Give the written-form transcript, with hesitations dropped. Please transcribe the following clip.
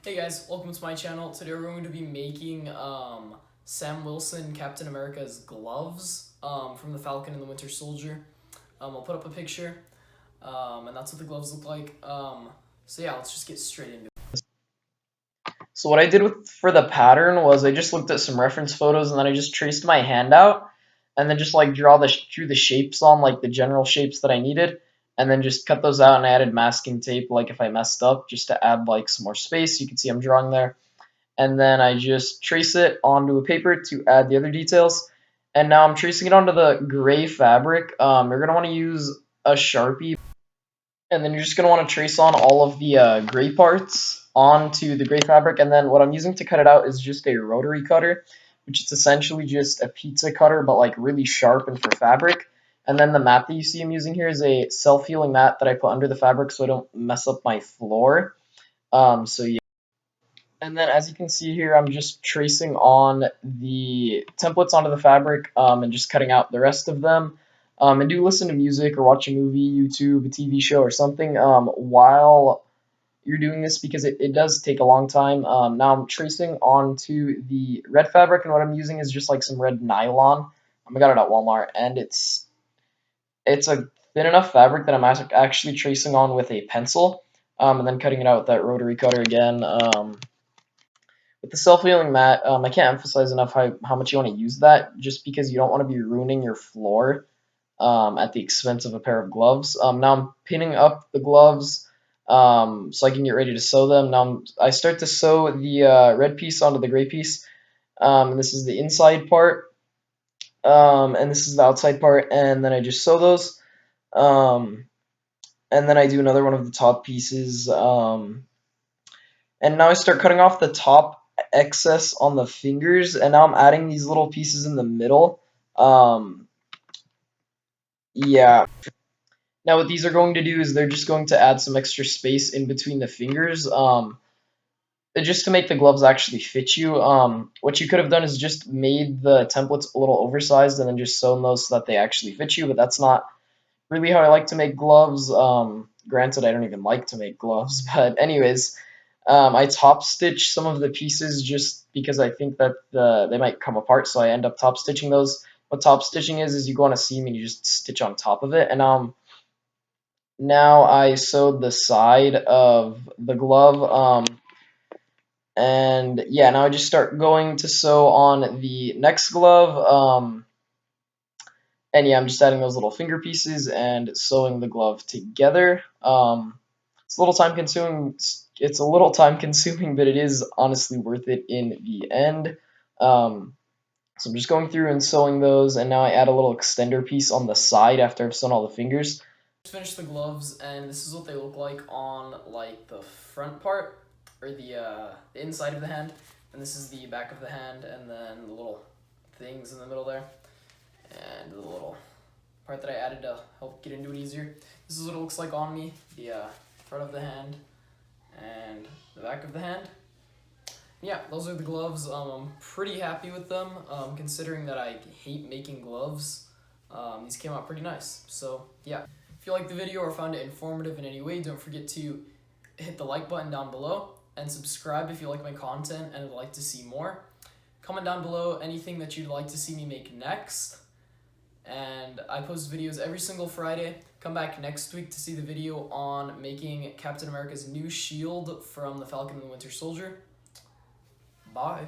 Hey guys, welcome to my channel. Today we're going to be making Wilson Captain America's gloves from the Falcon and the Winter Soldier. I'll put up a picture, and that's what the gloves look like. So yeah, let's just get straight into it. So what I did for the pattern was I just looked at some reference photos and then I just traced my hand out and then just like drew the shapes on like the general shapes that I needed and then just cut those out and I added masking tape like if I messed up just to add like some more space. You can see I'm drawing there. And then I just trace it onto a paper to add the other details. And now I'm tracing it onto the gray fabric. You're going to want to use a Sharpie and then you're just going to want to trace on all of the gray parts onto the gray fabric. And then what I'm using to cut it out is just a rotary cutter, which is essentially just a pizza cutter, but like really sharp and for fabric. And then the mat that you see I'm using here is a self-healing mat that I put under the fabric so I don't mess up my floor. So yeah. And then as you can see here, I'm just tracing on the templates onto the fabric and just cutting out the rest of them. And do listen to music or watch a movie, YouTube, a TV show, or something while you're doing this because it does take a long time. Now I'm tracing onto the red fabric, and what I'm using is just like some red nylon. I got it at Walmart, and it's a thin enough fabric that I'm actually tracing on with a pencil, and then cutting it out with that rotary cutter again. With the self-healing mat, I can't emphasize enough how much you want to use that, just because you don't want to be ruining your floor at the expense of a pair of gloves. Now I'm pinning up the gloves so I can get ready to sew them. Now I start to sew the red piece onto the gray piece. And this is the inside part, and this is the outside part, and then I just sew those. Um, and then I do another one of the top pieces. And now I start cutting off the top excess on the fingers, and now I'm adding these little pieces in the middle. Um, yeah. Now what these are going to do is they're just going to add some extra space in between the fingers, just to make the gloves actually fit you. What you could have done is just made the templates a little oversized and then just sewn those so that they actually fit you, but that's not really how I like to make gloves. Granted, I don't even like to make gloves, but anyways, I top stitch some of the pieces just because I think that they might come apart, so I end up top stitching those. What top stitching is you go on a seam and you just stitch on top of it. And now I sewed the side of the glove, and yeah, now I just start going to sew on the next glove. And yeah, I'm just adding those little finger pieces and sewing the glove together. It's a little time consuming. It's a little time consuming, but it is honestly worth it in the end. So I'm just going through and sewing those, and now I add a little extender piece on the side after I've sewn all the fingers. Just finished the gloves, and this is what they look like on like the front part or the inside of the hand, and this is the back of the hand, and then the little things in the middle there, and the little part that I added to help get into it easier. This is what it looks like on me, the front of the hand and the back of the hand. Yeah, those are the gloves. I'm pretty happy with them, considering that I hate making gloves. These came out pretty nice. So yeah, if you liked the video or found it informative in any way, don't forget to hit the like button down below and subscribe if you like my content and would like to see more. Comment down below anything that you'd like to see me make next. And I post videos every single Friday. Come back next week to see the video on making Captain America's new shield from the Falcon and the Winter Soldier. Bye.